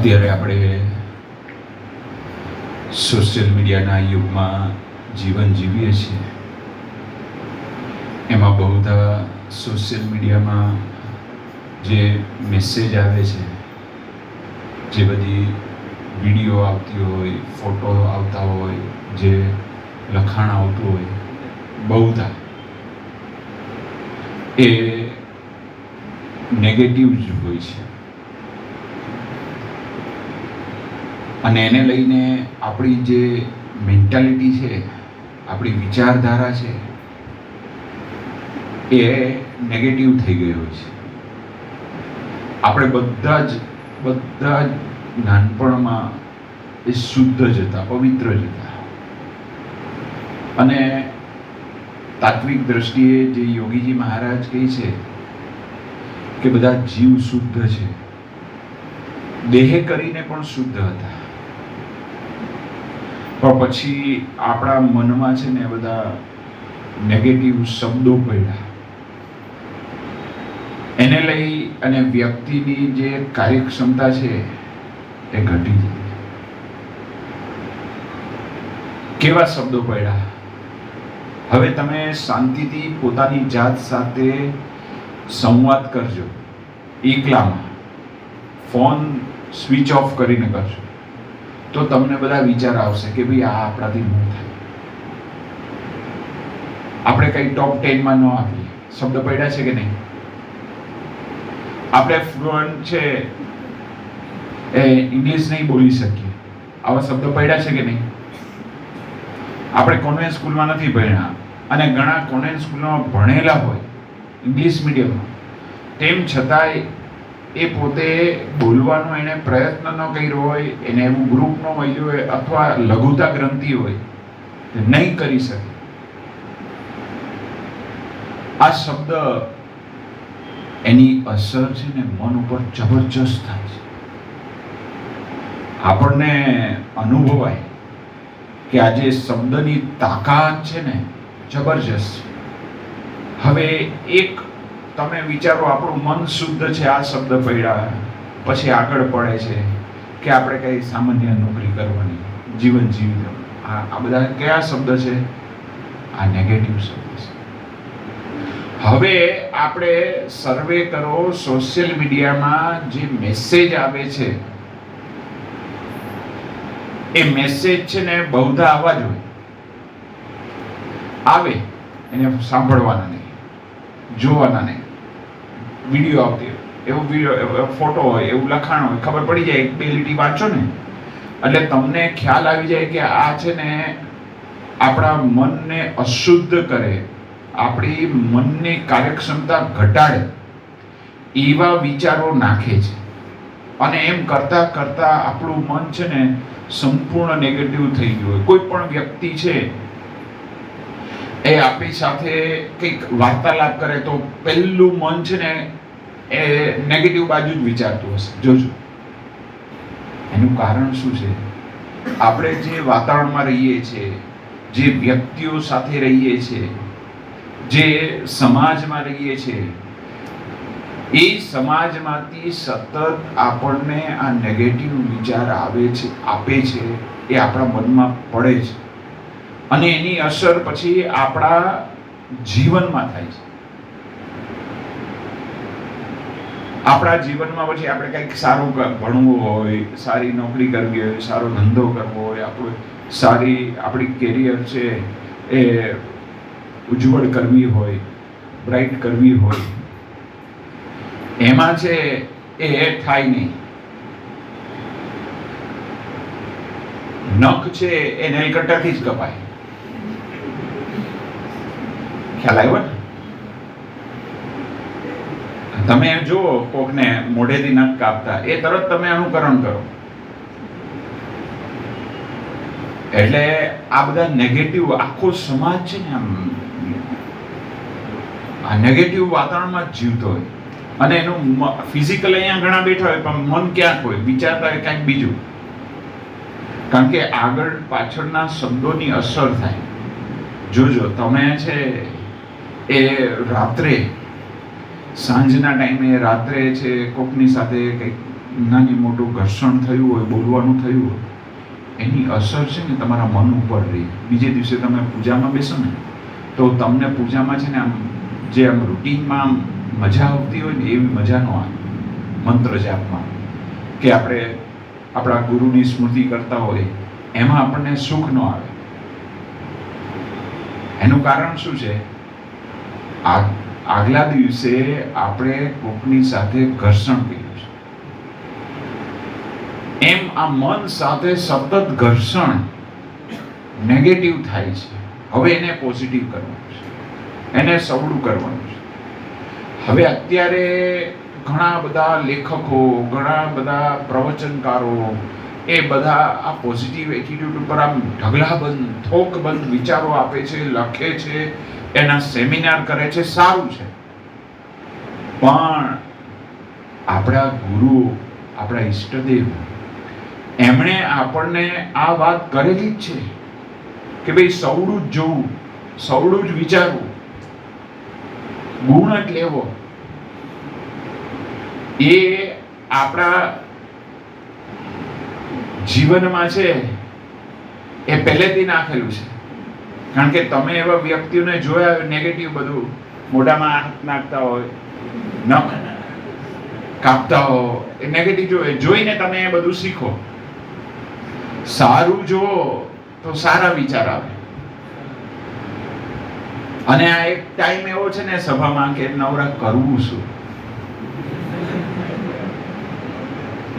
અત્યારે આપણે સોશિયલ મીડિયાના યુગમાં જીવન જીવીએ છીએ. એમાં બહુ બધા સોશિયલ મીડિયામાં જે મેસેજ આવે છે, જે બધી વિડીયો આવતી હોય, ફોટો આવતા હોય, જે લખાણ આવતું હોય, બહુધા એ નેગેટિવ જ હોય છે. અને એને લઈને આપણી જે મેન્ટાલિટી છે, આપણી વિચારધારા છે, એ નેગેટિવ થઈ ગઈ હોય છે. આપણે બધા જ નાનપણમાં એ શુદ્ધ જ હતા, પવિત્ર જ હતા. અને તાત્વિક દ્રષ્ટિએ જે યોગીજી મહારાજ કહે છે કે બધા જીવ શુદ્ધ છે, દેહ કરીને પણ શુદ્ધ હતા. પણ પછી આપણા મનમાં છે ને બધા નેગેટિવ શબ્દો પડ્યા. એને લઈ અને વ્યક્તિની જે કાર્યક્ષમતા છે એ ઘટી ગઈ. કેવા શબ્દો પડ્યા? હવે તમે શાંતિથી પોતાની જાત સાથે સંવાદ કરજો, એકલામાં ફોન સ્વિચ ઓફ કરીને કરજો, તો તમને બધા વિચાર આવશે કે ભાઈ આ આપણાથી ન થાય. આપણે કઈ ટોપ 10 માં ન આવીએ. શબ્દ પડ્યા છે કે નહીં? આપણે ફ્લુઅન્ટ છે એ ઇંગ્લિશ નહીં બોલી શકીએ, આવા શબ્દ પડ્યા છે કે નહીં? આપણે કોન્વેન્ટ સ્કૂલમાં નથી ભણ્યા, અને ઘણા કોન્વેન્ટ સ્કૂલમાં ભણેલા હોય ઇંગ્લિશ મીડિયમમાં, તેમ છતાંય એ પોતે બોલવાનો એને પ્રયત્ન ન કર્યો હોય, એને એવું ગ્રુપ ન મળ્યું હોય, અથવા લઘુતા ગ્રંથિ હોય, નહીં કરી શકે. આ શબ્દ એની અસર છે ને મન ઉપર જબરજસ્ત થાય છે. આપણને અનુભવાય કે આજે શબ્દની તાકાત છે ને જબરજસ્ત છે. હવે એક તમે વિચારો, આપણું મન શુદ્ધ છે, આ શબ્દ પડ્યા પછી આગળ પડે છે કે આપણે કઈ સામાન્ય નોકરી કરવાની, જીવન જીવી લેવું. આ બધા કયા શબ્દ છે? આ નેગેટિવ શબ્દ છે. હવે આપણે સર્વે કરો, સોશિયલ મીડિયામાં જે મેસેજ આવે છે, એ મેસેજ છે ને બહુધા આવા જ હોય. આવે એને સાંભળવાના નહીં, જોવાના નહીં. વિડીયો આવતી હોય, એવું વિડીયો, ફોટો હોય, એવું લખાણ હોય, ખબર પડી જાય, એક બે લીટી વાંચો ને એટલે તમને ખ્યાલ આવી જાય કે આ છે ને આપણા મનને અશુદ્ધ કરે, આપણી મનની કાર્યક્ષમતા ઘટાડે એવા વિચારો નાખે છે. અને એમ કરતા કરતા આપણું મન છે ને સંપૂર્ણ નેગેટિવ થઈ ગયું હોય. કોઈ પણ વ્યક્તિ છે એ આપણી સાથે કંઈક વાર્તાલાપ કરે તો પહેલું મન છે ને એ નેગેટિવ બાજુ જ વિચારતું હશે. જોજો એનું કારણ શું છે? આપણે જે વાતાવરણમાં રહીએ છીએ, જે વ્યક્તિઓ સાથે રહીએ છીએ, જે સમાજમાં રહીએ છીએ, એ સમાજમાંથી સતત આપણને આ નેગેટિવ વિચાર આપે છે, એ આપણા મનમાં પડે છે. અને એની અસર પછી આપણા જીવનમાં થાય છે. આપણા જીવનમાં પછી આપણે કંઈક સારું ભણવું હોય, સારી નોકરી કરવી હોય, સારો ધંધો કરવો હોય, આપણી કેરિયર છે એ ઉજ્જવળ કરવી હોય, બ્રાઇટ કરવી હોય, એમાં છે એ થાય નહીં. નખ છે એ નેલ કટરથી જ કપાય. ખ્યાલ આવ્યો ને? તમે જુઓ કોકને મોઢેથી નખ કાપતા, એ તરત તમે અનુકરણ કરો. એટલે આ બધા નેગેટિવ, આખો સમાજ છે ને આ નેગેટિવ વાતાવરણમાં જ જીવતો હોય. અને એનું ફિઝિકલ અહીંયા ઘણા બેઠા હોય, પણ મન ક્યાંક હોય, વિચારતા હોય કંઈક બીજું. કારણ કે આગળ પાછળના શબ્દોની અસર થાય. જોજો તમે છે એ રાત્રે, સાંજના ટાઈમે રાત્રે છે કોકની સાથે કંઈક નાની મોટું ઘર્ષણ થયું હોય, બોલવાનું થયું હોય, એની અસર છે ને તમારા મન ઉપર રહી. બીજે દિવસે તમે પૂજામાં બેસો ને તો તમને પૂજામાં છે ને આમ જે આમ રૂટીનમાં આમ મજા આવતી હોય ને એવી મજા ન આવે મંત્ર જાપમાં, કે આપણે આપણા ગુરુની સ્મૃતિ કરતા હોય એમાં આપણને સુખ ન આવે. એનું કારણ શું છે? આગલા દિવસે આપણે કોકની સાથે ઘર્ષણ કર્યું છે, એમ આ મન સાથે સતત ઘર્ષણ નેગેટિવ થાય છે. હવે એને પોઝિટિવ કરવાનું છે, એને સવડું કરવાનું છે. હવે અત્યારે ઘણા બધા લેખકો, ઘણા બધા પ્રવચનકારો એ બધા આ પોઝિટિવ એટીટ્યુડ ઉપર આમ ઢગલાબંધ, થોકબંધ વિચારો આપે છે, લખે છે, એના સેમિનાર કરે છે. સારું છે, પણ આપણા ગુરુ, આપણા ઈષ્ટદેવ, એમણે આપણને આ વાત કરેલી જ છે કે ભાઈ સવડું જ જોવું, સવડું જ વિચારવું, ગુણ જ લેવો. એ આપણા જીવનમાં છે એ પહેલેથી નાખેલું છે. કારણ કે તમે એવા વ્યક્તિઓને જોયા નેગેટિવ બધું મોઢામાં હાથ નાખતા હોય, નખ કાપતા હોય, એ નેગેટિવ જોઈને તમે એ બધું શીખો. સારું જુઓ તો સારા વિચાર આવે. અને આ એક ટાઈમ એવો છે ને સભામાં કે નવરા કરવું શું,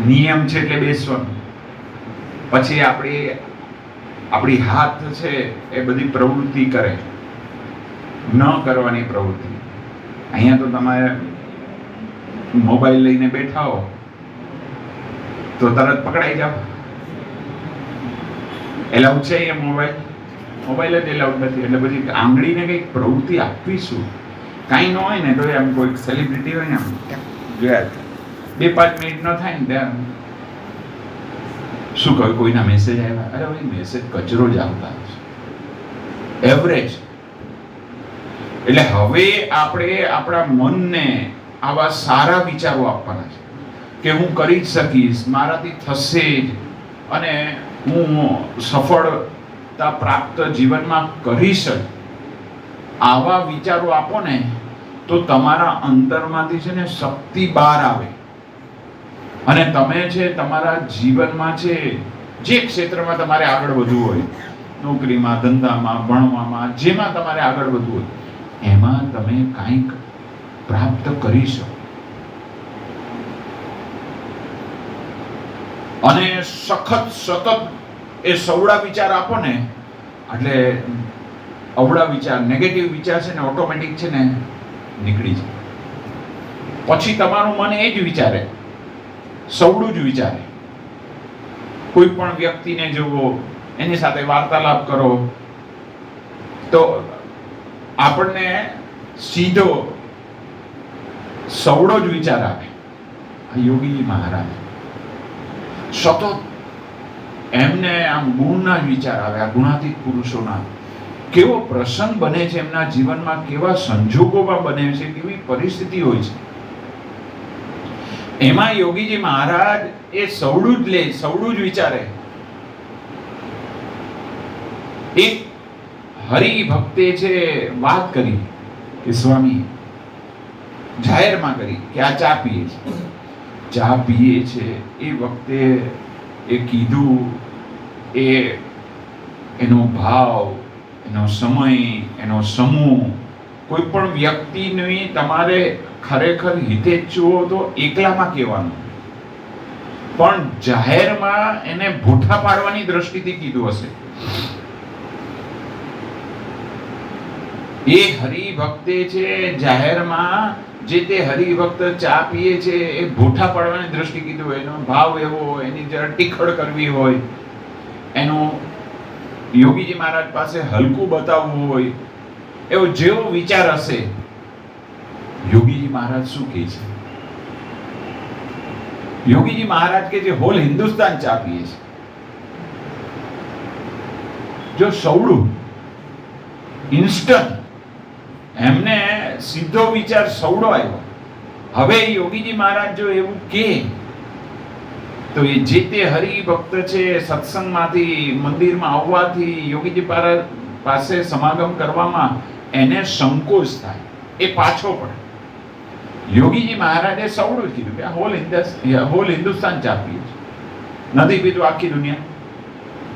નિયમ છે એટલે બેસવાનું. પછી આપણી હાથ છે એ બધી પ્રવૃત્તિ કરે, ન કરવાની પ્રવૃત્તિ. અહીંયા તો તમારે મોબાઈલ લઈને બેઠા હો તો તરત પકડાઈ જાવ. એલાઉડ છે અહીંયા મોબાઈલ જ એલાઉડ નથી. એટલે પછી આંગળીને કંઈક પ્રવૃત્તિ આપીશું. કાંઈ ન હોય ને તો આમ કોઈ સેલિબ્રિટી હોય ને આમ જોયા 2-5 મિનિટ ન થાય ને ત્યાં શું કહ્યું, કોઈના મેસેજ આવ્યા, અરે ભાઈ મેસેજ કચરો જ આવતા છે, એવરેજ. એટલે હવે આપણે આપણા મનને આવા સારા વિચારો આપવાના છે કે હું કરી જ શકીશ, મારાથી થશે જ, અને હું સફળતા પ્રાપ્ત જીવનમાં કરીશ જ. આવા વિચારો આપો ને તો તમારા અંતરમાંથી છે ને શક્તિ બહાર આવે, અને તમે છે તમારા જીવનમાં છે જે ક્ષેત્રમાં તમારે આગળ વધવું હોય, નોકરીમાં, ધંધામાં, ભણવામાં, જેમાં તમારે આગળ વધવું હોય, એમાં તમે કંઈક પ્રાપ્ત કરી શકો. અને સતત એ સવડા વિચાર આપો ને એટલે અવળા વિચાર, નેગેટિવ વિચાર છે ને ઓટોમેટિક છે ને નીકળી જાય. પછી તમારું મન એ જ વિચારે, સવડું જ વિચારે. કોઈ પણ વ્યક્તિને જુઓ, એની સાથે વાર્તાલાપ કરો તો આપણને સીધો સવડો જ વિચાર આવે. યોગીજી મહારાજ સતત એમને આમ ગુણના જ વિચાર આવે. આ ગુણાતીત પુરુષોના કેવો પ્રસંગ બને છે એમના જીવનમાં, કેવા સંજોગોમાં બને છે, કેવી પરિસ્થિતિ હોય છે. એમાં યોગીજી મહારાજ એ સવડું જ લે, સવડું જ વિચારે. એક હરિભક્તે છે વાત કરી કે સ્વામી, જાહેરમાં કરી કે આ ચા પીએ છે, ચા પીએ છે એ વખતે એ કીધું, એનો ભાવ, એનો સમય, એનો સમૂહ, કોઈ પણ વ્યક્તિની તમારે ખરેખર હિતેચ્છુઓ તો એકલામાં કહેવાનું, પણ જાહેરમાં એને ભૂઠા પાડવાની દ્રષ્ટિથી કીધું હશે. એ હરિભક્તે છે જાહેરમાં જે તે હરિભક્ત ચા પીએ છે એ ભૂઠા પાડવાની દ્રષ્ટિ કીધું હોય, એનો ભાવ એવો હોય, એની જરા ટીખળ કરવી હોય, એનું યોગીજી મહારાજ પાસે હલકું બતાવવું હોય, એવો જેવો વિચાર હશે. યોગીજી મહારાજ શું કહે છે? યોગીજી મહારાજ કે જે હોલ હિન્દુસ્તાન ચા પીએ છે, જો સવડું ઇન્સ્ટન્ટ, એમને સીધો વિચાર સવડો આવ્યો. હવે યોગીજી મહારાજ જો એવું કે તો એ જે તે હરિભક્ત છે, સત્સંગમાંથી મંદિરમાં આવવાથી, યોગીજી પાસે સમાગમ કરવામાં એને સંકોચ થાય, એ પાછો પડે. યોગીજી મહારાજે સવડું જ કીધું કે હોલ હિન્દુસ્તાન ચા પીએ છે, નથી પીતું આખી દુનિયા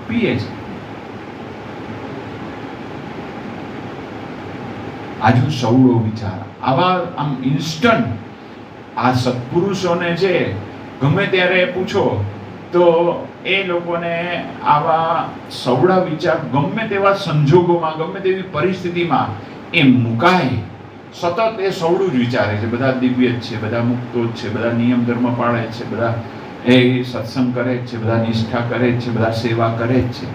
પીએ છે. આજુ સવડો વિચાર, આવા આમ ઇન્સ્ટન્ટ આ સત્પુરુષોને છે ગમે ત્યારે પૂછો તો એ લોકોને આવા સવડા વિચાર ગમે તેવા સંજોગોમાં, ગમે તેવી પરિસ્થિતિમાં એ મુકાય, સતત એ સવડું જ વિચારે છે. બધા દિવ્ય જ છે, બધા મુક્તો જ છે, બધા નિયમ ધર્મ પાળે છે, બધા એ સત્સંગ કરે જ છે, બધા નિષ્ઠા કરે જ છે, બધા સેવા કરે જ છે.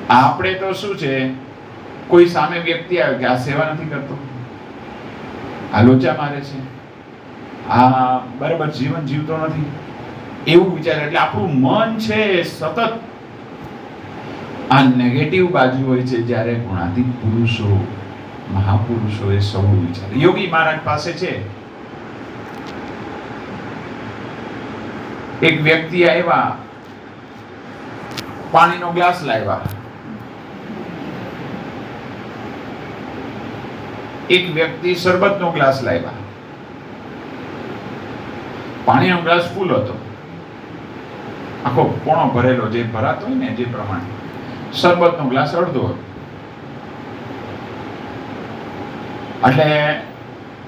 આપણે તો શું છે, કોઈ સામે વ્યક્તિ આવે કે આ સેવા નથી કરતો, આ લોચા મારે છે, આ બરાબર જીવન જીવતો નથી, એવું વિચારે. એટલે આપણું મન છે સતત આ નેગેટિવ બાજુ હોય છે. જ્યારે ગુણાતીત પુરુષો, મહાપુરુષો એ સૌ વિચારે. યોગી મહારાજ પાસે છે એક વ્યક્તિ આવ્યા, પાણીનો ગ્લાસ લાવ્યા. એક વ્યક્તિ શરબતનો ગ્લાસ લાવ્યા. પાણીનો ગ્લાસ ફૂલ હતો, આખો પોણો ભરેલો, જે ભરાતો હોય ને જે પ્રમાણે. શરબતનો ગ્લાસ અડધો હતો. એટલે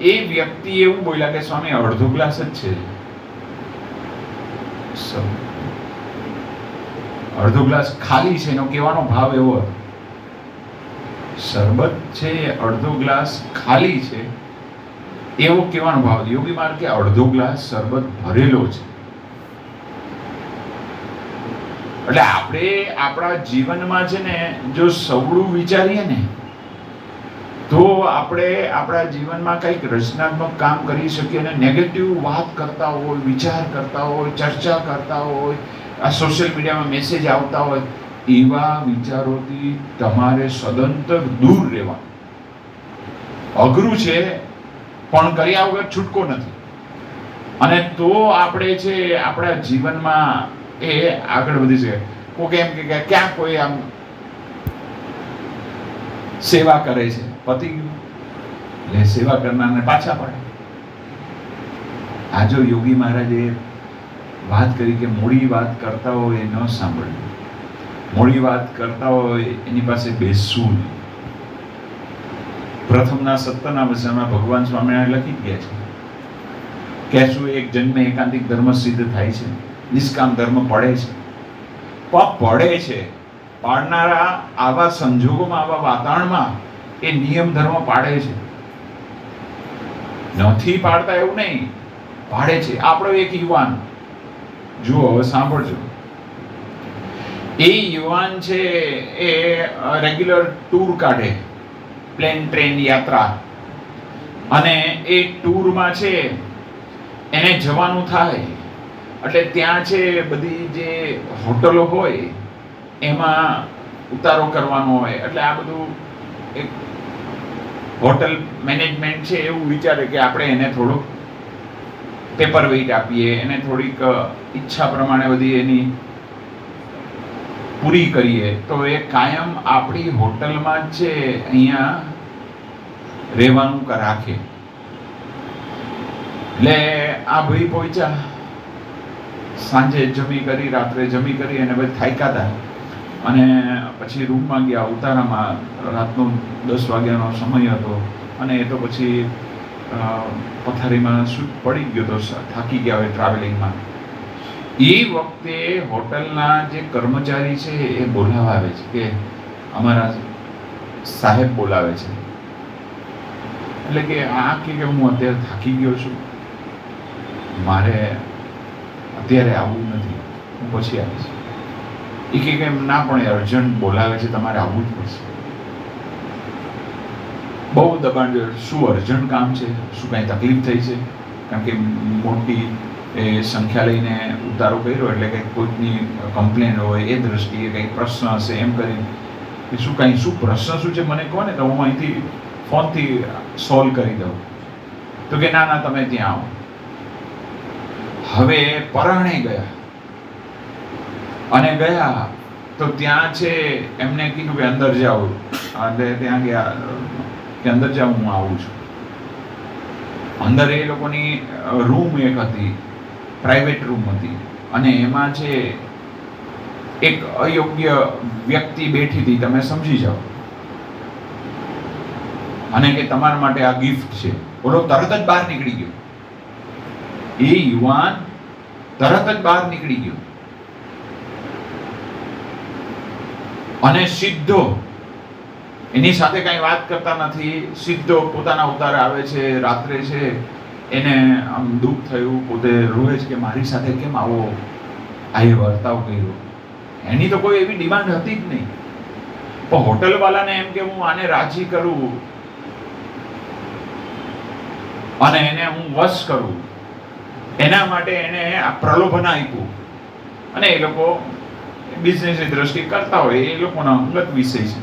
એ વ્યક્તિ એવું બોલ્યા કે સ્વામી અડધો ગ્લાસ જ છે, અડધો ગ્લાસ ખાલી છે. એનો કહેવાનો ભાવ એવો હતો, શરબત છે અડધો ગ્લાસ ખાલી છે, એવો કહેવાનો ભાવ. યોગી મહારાજ કે અડધો ગ્લાસ શરબત ભરેલો છે. એટલે આપણે આપણા જીવનમાં છે ને જો સવડું વિચારીએ ને તો આપણે આપણા જીવનમાં કંઈક રચનાત્મક કામ કરી શકીએ. અને નેગેટિવ વાત કરતા હોય, વિચાર કરતા હોય, ચર્ચા કરતા હોય, આ સોશિયલ મીડિયામાં મેસેજ આવતા હોય, એવા વિચારોથી તમારે સદંતર દૂર રહેવાનું. અઘરું છે પણ કર્યા વગર છૂટકો નથી. અને તો આપણે છે આપણા જીવનમાં એ આગળ વધી શકે. કોઈ એમ કે ક્યાં કોઈ આમ સેવા કરે છે, પતી ગયું એટલે સેવા કરનારને પાછા પડે. આ જો યોગી મહારાજે વાત કરી કે મોડી વાત કરતા હોય ન સાંભળવી, મોડી વાત કરતા હોય એની પાસે બેસવું. પ્રથમના 17ના વચનમાં ભગવાન સ્વામિનારાયણ લખી ગયા છે કે શું એક જન્મે એકાંતિક ધર્મ સિદ્ધ થાય છે, નિષ્કામ ધર્મ પડે છે. પડે છે, પાડનારા આવા સંજોગોમાં, આવા વાતાવરણમાં એ નિયમ ધર્મ પાડે છે. નથી પાડતા એવું નહીં, પાડે છે. આપણો એક યુવાન, જુઓ હવે સાંભળજો, એ યુવાન છે એ રેગ્યુલર ટૂર કાઢે, પ્લેન ટ્રેન યાત્રા, અને એ ટૂરમાં છે એને જવાનું થાય એટલે ત્યાં છે બધી જે હોટલો હોય એમાં ઉતારો કરવાનો હોય. એટલે આ બધું એક હોટલ મેનેજમેન્ટ છે એવું વિચારે કે આપણે એને થોડુંક પેપર વેઇટ આપીએ, એને થોડીક ઈચ્છા પ્રમાણે બધી એની પૂરી કરીએ તો એ કાયમ આપણી હોટલમાં જ છે અહીંયા રહેવાનું રાખે. એટલે આ ભાઈ પહોંચ્યા, સાંજે જમી કરી, રાત્રે જમી કરી અને પછી થાક્યા હતા અને પછી રૂમમાં ગયા. ઉતારામાં રાતનો 10 વાગ્યાનો સમય હતો અને એ તો પછી પથારીમાં સૂટ પડી ગયો તો, થાકી ગયા હોય ટ્રાવેલિંગમાં. એ વખતે હોટલના જે કર્મચારી છે એ બોલાવા આવે છે કે અમારા સાહેબ બોલાવે છે. એટલે કે આ કે હું અત્યારે થાકી ગયો છું, મારે અત્યારે આવવું નથી, હું પછી આવીશ. એ કે ના પણ અર્જન્ટ બોલાવે છે, તમારે આવવું જ પડશે. બહુ દબાણ. શું અર્જન્ટ કામ છે, શું કાંઈ તકલીફ થઈ છે? કારણ કે મોટી એ સંખ્યા લઈને ઉતારો કર્યો એટલે કંઈક કોઈકની કમ્પ્લેન હોય એ દ્રષ્ટિએ કંઈક પ્રશ્ન હશે એમ કરીને શું પ્રશ્ન શું છે મને કહો ને તો હું અહીંથી ફોનથી સોલ્વ કરી દઉં. તો કે ના તમે ત્યાં આવો. હવે પરાણે ગયા, અને ગયા તો ત્યાં છે એમને કીધું કે અંદર જાઓ, અને ત્યાં ગયા કે અંદર જાઓ, હું આવું છું. અંદર એ લોકોની રૂમ એક હતી, પ્રાઇવેટ રૂમ હતી, અને એમાં છે એક અયોગ્ય વ્યક્તિ બેઠી હતી, તમે સમજી જાઓ, અને કે તમારા માટે આ ગિફ્ટ છે. બોલો, તરત જ બહાર નીકળી ગયો. એ યુવાન તરત જ બહાર નીકળી ગયો અને સીધો એની સાથે કઈ વાત કરતા નથી, સીધો પોતાના ઉતારે આવે છે. રાત્રે છે એને આમ દુઃખ થયું, પોતે રોવે છે કે મારી સાથે કેમ આવો વર્તાવ કર્યો. એની તો કોઈ એવી ડિમાન્ડ હતી જ નહીં, પણ હોટલ વાળાને એમ કે હું આને રાજી કરું અને એને હું વશ કરું, એના માટે એને આ પ્રલોભન આપ્યું. અને એ લોકો બિઝનેસની દ્રષ્ટિ કરતા હોય, એ લોકોનો અંગત વિષય છે.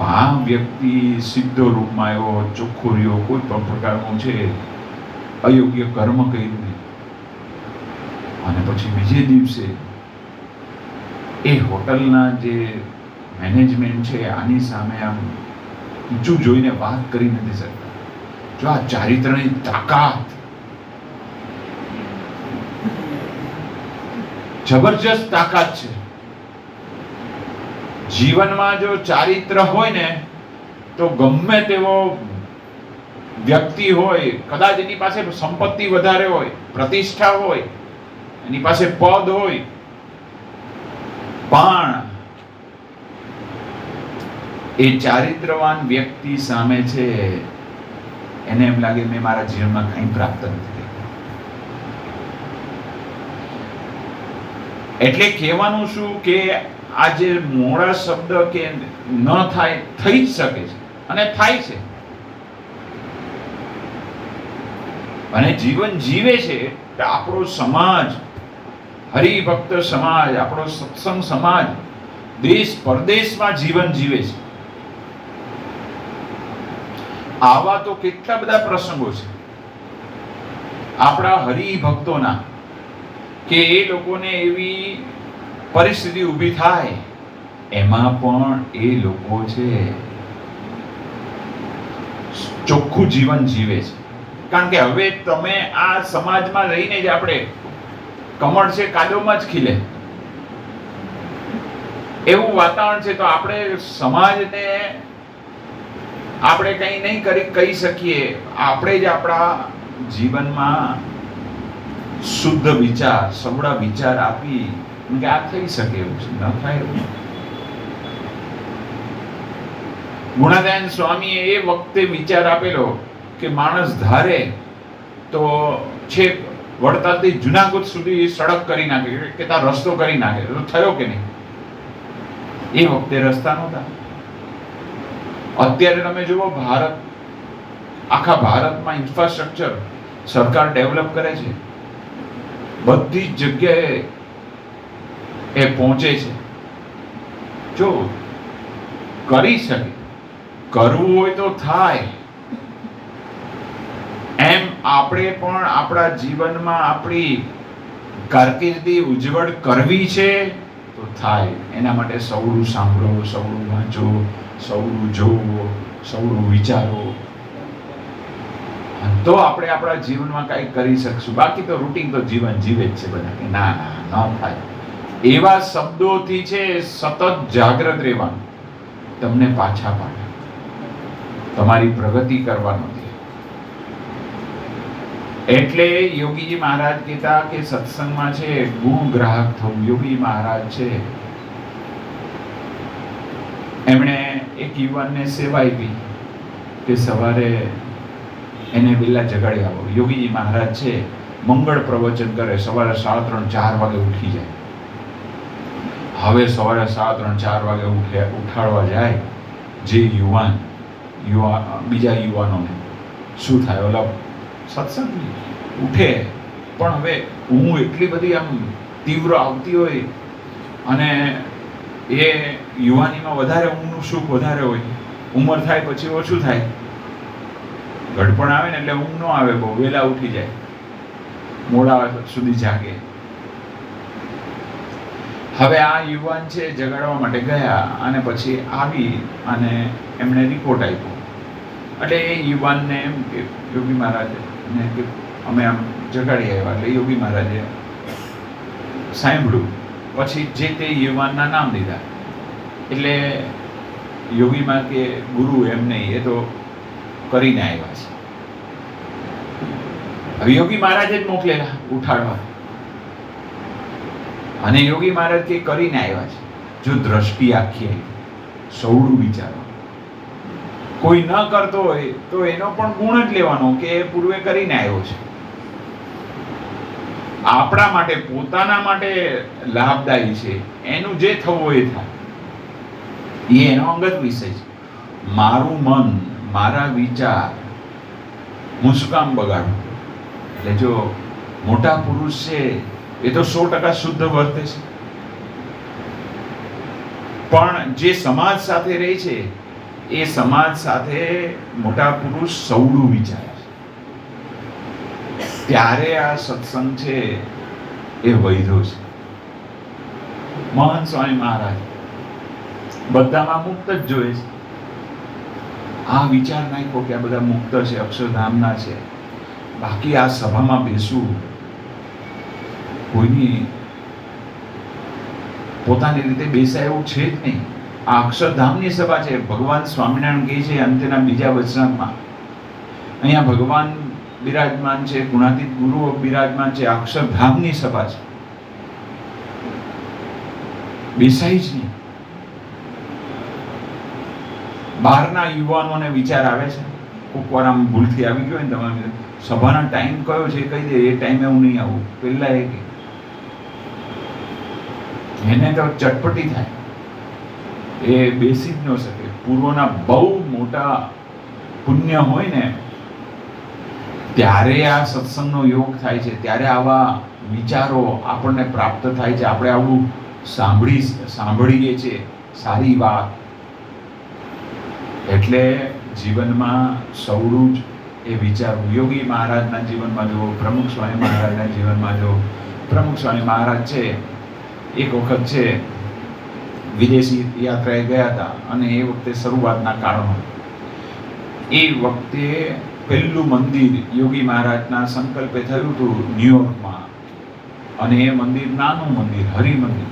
આ વ્યક્તિ સીધો રૂપમાં આવ્યો, ચોખ્ખો રહ્યો, કોઈ પણ પ્રકારનું છે અયોગ્ય કર્મ કર્યું નહીં. અને પછી બીજે દિવસે એ હોટલના જે મેનેજમેન્ટ છે આની સામે આમ ઊંચું જોઈને વાત કરી નથી શકતા. જો આ ચારિત્રની તાકાત, જબરજસ્ત તાકાત છે. જીવનમાં જો ચારિત્ર હોય ને તો ગમે તેવો વ્યક્તિ હોય, કદાચ એની પાસે સંપત્તિ વધારે હોય, પ્રતિષ્ઠા હોય, એની પાસે પદ હોય, પણ એ ચારિત્રવાન વ્યક્તિ સામે છે એને એમ લાગે મેં મારા જીવનમાં કંઈ પ્રાપ્ત નથી કર્યું. એટલે કહેવાનું શું કે આ જે મોડા શબ્દ કે ન થાય, થઈ જ શકે છે અને થાય છે. અને જીવન જીવે છે કે આપણો સમાજ, હરિભક્ત સમાજ, આપણો સત્સંગ સમાજ દેશ પરદેશમાં જીવન જીવે છે. આવા તો કેટલા બધા પ્રસંગો છે આપણા હરિભક્તોના કે એ લોકોને એવી પરિસ્થિતિ ઊભી થાય, એમાં પણ એ લોકો છે ચોખ્ખું જીવન જીવે છે. કારણ કે હવે તમે આ સમાજમાં રહીને જ આપણે કમળ છે કાદવમાં જ ખીલે એવું વાતાવરણ છે. તો આપણે સમાજને આપણે કંઈ નહીં કહી શકીએ. આપણે જ આપણા જીવનમાં શુદ્ધ વિચાર, સવડા વિચાર આપી કે આ થઈ શકે એવું છે, ન થાય એવું. ગુણાદયાન સ્વામીએ એ વખતે વિચાર આપેલો કે માણસ ધારે તો છેક વડતાલથી જુનાગઢ સુધી સડક કરી નાખે, કે ત્યાં રસ્તો કરી નાખે. તો થયો કે નહીં? એ વખતે રસ્તા નહોતા. અત્યારે તમે જુઓ, ભારત, આખા ભારતમાં ઇન્ફ્રાસ્ટ્રક્ચર સરકાર ડેવલપ કરે છે, બધી જ જગ્યાએ એ પહોંચે છે. જો કરી શકે, કરવું હોય તો થાય. એમ આપણે પણ આપણા જીવનમાં આપણી કારકિર્દી ઉજ્જવળ કરવી છે તો થાય. એના માટે સૌનું સાંભળો, સૌનું વાંચો, સૌનું જોવો, સૌનું વિચારો, તો આપણે આપણા જીવનમાં કંઈક કરી શકશું. બાકી તો રૂટીન તો જીવન જીવે જ છે બધા, કે ના ના ન થાય. એવા શબ્દોથી છે સતત જાગ્રત રહેવાનું, તમને પાછા પાડે, તમારી પ્રગતિ કરવાનો છે. એટલે યોગીજી મહારાજ કહેતા કે સત્સંગમાં છે ગુણ ગ્રાહક થવું. યોગી મહારાજ છે એમણે એક યુવાનને સેવા આપી કે સવારે એને વહેલા જગાડી આવો. યોગીજી મહારાજ છે મંગળ પ્રવચન કરે, સવારે 3:30-4 વાગે ઉઠી જાય. હવે સવારે 3:30-4 વાગે ઉઠાડવા જાય જે યુવાન બીજા યુવાનોને શું થાય? ઓલા સત્સંગ ઉઠે, પણ હવે ઊંઘ એટલી બધી આમ તીવ્ર આવતી હોય અને એ યુવાનીમાં વધારે ઊંઘનું સુખ વધારે હોય. ઉંમર થાય પછી ઓછું થાય, ગડપણ આવે ને એટલે ઊંઘ ન આવે, બહુ વહેલા ઉઠી જાય, મોડા સુધી જાગે. હવે આ યુવાન છે જગાડવા માટે ગયા અને પછી આવી અને એમણે રિપોર્ટ આપ્યો. એટલે એ યુવાનને એમ કે યોગી મહારાજને કે અમે આમ જગાડી આવ્યા. એટલે યોગી મહારાજે સાંભળ્યું, પછી જે તે યુવાનના નામ દીધા. એટલે યોગીમાં કે ગુરુ એમ નહીં, એ તો કરીને આવ્યા છે. હવે યોગી મહારાજે જ મોકલેલા ઉઠાડવા, અને યોગી મહારાજ કે કરીને આવ્યા છે. જો દ્રષ્ટિ આખી આવી, સૌડું વિચારો. કોઈ ન કરતો હોય તો એનો પણ ગુણ જ લેવાનો કે પૂર્વે કરીને આવ્યો છે. આપણા માટે, પોતાના માટે લાભદાયી છે, એનું જે થવું હોય એ થાય, એ એનો અંગત વિષય છે. મારું મન, મારા વિચાર હું શું કામ બગાડું? એટલે જો મોટા પુરુષ છે એ તો 100% શુદ્ધ વર્તે છે, પણ જે સમાજ સાથે રહે છે એ સમાજ સાથે મોટા પુરુષ સૌડું વિચારે છે. ત્યારે આ સત્સંગ છે એ વૈધો છે. મહંત સ્વામી મહારાજ બધામાં મુક્ત જ જોયે છે. આ વિચાર નાખ્યો કે આ બધા મુક્ત છે, અક્ષરધામના છે, બાકી આ સભામાં બેસવું કોઈની પોતાની રીતે બેસાય એવું છે જ નહીં. આ અક્ષરધામની સભા છે. ભગવાન સ્વામિનારાયણ કહે છે અંતના બીજા વચનામાં, અહીંયા ભગવાન બિરાજમાન છે, ગુણાતીત ગુરુઓ બિરાજમાન છે, અક્ષરધામની સભા છે, બેસાય જ નહીં. બહારના યુવાનોને વિચાર આવે છે, કોક વાર આમ ભૂલથી આવી ગયો ને તમારે સભાનો ટાઈમ કયો છે કહી દે, એ ટાઈમે હું નહીં આવું, પહેલા એ કે એને તો ચટપટી થાય, એ બેસી જ ન શકે. પૂર્વના બહુ મોટા પુણ્ય હોય ને ત્યારે આ સત્સંગનો યોગ થાય છે, ત્યારે આવા વિચારો આપણને પ્રાપ્ત થાય છે. આપણે આવું સાંભળીએ છીએ સારી વાત. એટલે જીવનમાં સૌડું જ એ વિચારવું. યોગી મહારાજના જીવનમાં જો, પ્રમુખ સ્વામી મહારાજના જીવનમાં જો, પ્રમુખ સ્વામી મહારાજ છે એક વખત છે વિદેશી યાત્રાએ ગયા હતા, અને એ વખતે શરૂઆતના કાળમાં એ વખતે પહેલું મંદિર યોગી મહારાજના સંકલ્પે થયું હતું ન્યુયોર્કમાં. અને એ મંદિર નાનું મંદિર, હરિ મંદિર,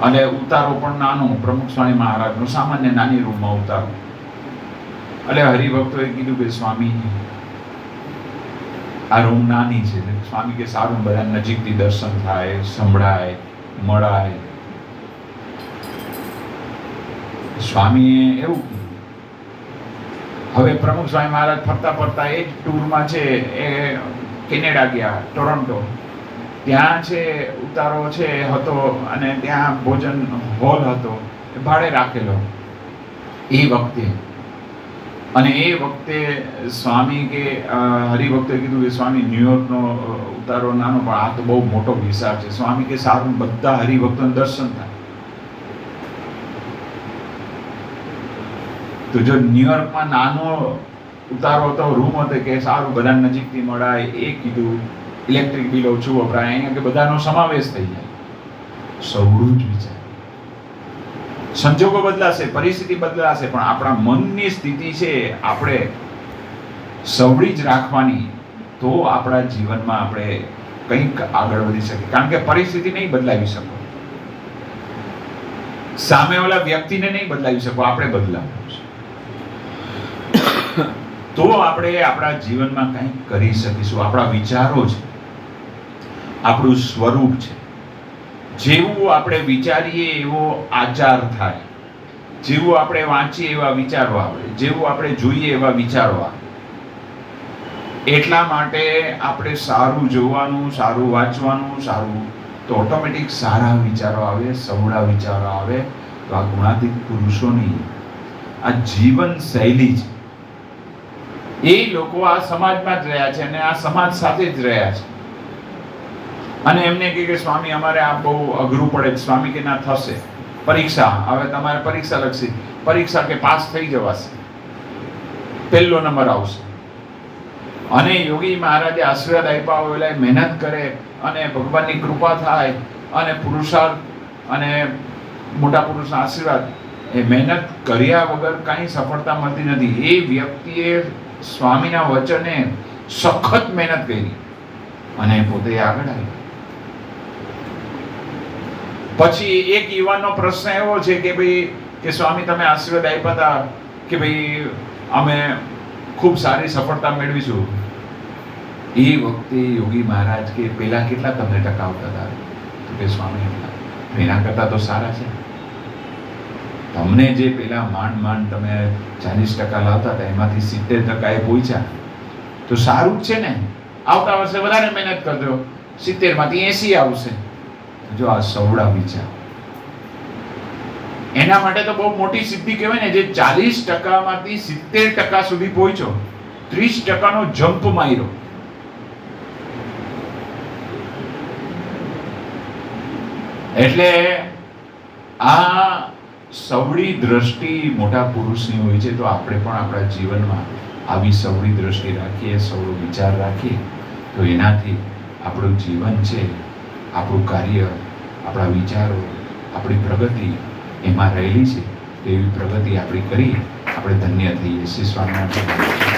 અને ઉતારો પણ નાનો, પ્રમુખ સ્વામી મહારાજનો સામાન્ય નાની રૂમમાં ઉતારો. એટલે હરિભક્તોએ કીધું કે સ્વામી આ રૂમ નાની છે. સ્વામી કે સારું, બધા નજીકથી દર્શન થાય, સંભળાય, મળાય. સ્વામીએ એવું કીધું. હવે પ્રમુખ સ્વામી મહારાજ ફરતા ફરતા એ જ ટૂરમાં છે એ કેનેડા ગયા, ટોરોન્ટો. ત્યાં છે ઉતારો છે હતો, અને ત્યાં ભોજન હોલ હતો, એ ભાડે રાખેલો એ વખતે. અને એ વખતે સ્વામી કે હરિભક્તોએ કીધું કે સ્વામી ન્યુયોર્કનો ઉતારો નાનો, પણ આ તો બહુ મોટો વિસ્તાર છે. સ્વામી કે સારું, બધા હરિભક્તોને દર્શન થાય. તો જો ન્યુયોર્કમાં નાનો ઉતારો હતો, રૂમ હતો, કે સારું બધા નજીકથી મળાય, એ કીધું. ઇલેક્ટ્રિક બિલ ઓછું વપરાય, અહીંયા કે બધાનો સમાવેશ થઈ જાય. સૌડું જ વિચાર. સંજોગો બદલાશે, પરિસ્થિતિ બદલાશે, પણ આપણા મનની સ્થિતિ છે આપણે સવડી જ રાખવાની, તો આપણા જીવનમાં આપણે કંઈક આગળ વધી શકીએ. કારણ કે પરિસ્થિતિ નહીં બદલાવી શકો, સામેવાળા વ્યક્તિને નહીં બદલાવી શકો, આપણે બદલાવવું છે. તો આપણે આપણા જીવનમાં કંઈક કરી શકીશું. આપણા વિચારો છે, આપણું સ્વરૂપ છે. જેવું આપણે વિચારીએ એવો આચાર થાય, જેવું આપણે વાંચીએ એવા વિચારો આવે, જેવું આપણે જોઈએ એવા વિચારો આવે. એટલા માટે આપણે સારું જોવાનું, સારું વાંચવાનું, સારું, તો ઓટોમેટિક સારા વિચારો આવે, સવડા વિચારો આવે. તો આ ગુણાતીત પુરુષોની આ જીવન શૈલી છે. એ લોકો આ સમાજમાં જ રહ્યા છે અને આ સમાજ સાથે જ રહ્યા છે. અને એમને કહે કે સ્વામી અમારે આ બહુ અઘરું પડે. સ્વામી કે ના, થશે. પરીક્ષા, હવે તમારે પરીક્ષા લખશે, પરીક્ષા કે પાસ થઈ જવાશે, પહેલો નંબર આવશે. અને યોગી મહારાજે આશીર્વાદ આપ્યા હોય, મહેનત કરે અને ભગવાનની કૃપા થાય અને પુરુષાર્થ અને મોટા પુરુષના આશીર્વાદ, એ મહેનત કર્યા વગર કાંઈ સફળતા મળતી નથી. એ વ્યક્તિએ સ્વામીના વચને સખત મહેનત કરી અને પોતે આગળ આવ્યો. પછી એક યુવાનનો પ્રશ્ન એવો છે કે ભાઈ કે સ્વામી તમે આશીર્વાદ આપ્યા હતા કે ભાઈ અમે ખૂબ સારી સફળતા મેળવીશું. એ વખતે યોગી મહારાજ કે પેલા કેટલા તમને ટકાવતા હતા? તો કે સ્વામી એના કરતા તો સારા છે. તમને જે પેલા માંડ તમે 40% લાવતા હતા એમાંથી 70% એ પહોંચ્યા તો સારું જ છે ને. આવતા વર્ષે વધારે મહેનત કરજો, 70 માંથી 80 આવશે. જો આ સવડા વિચાર, એના માટે તો બહુ મોટી સિદ્ધિ કહેવાય ને, જે 40% માંથી 70% સુધી પહોંચ્યો, 30% નો જમ્પ માર્યો. એટલે આ સવડી દ્રષ્ટિ મોટા પુરુષની હોય છે. તો આપણે પણ આપણા જીવનમાં આવી સવડી દ્રષ્ટિ રાખીએ, સવડો વિચાર રાખીએ, તો એનાથી આપણું જીવન છે, આપણું કાર્ય, આપણા વિચારો, આપણી પ્રગતિ એમાં રહેલી છે. એવી પ્રગતિ આપણી કરી આપણે ધન્ય થઈએ. શ્રી સ્વામિનારાયણ.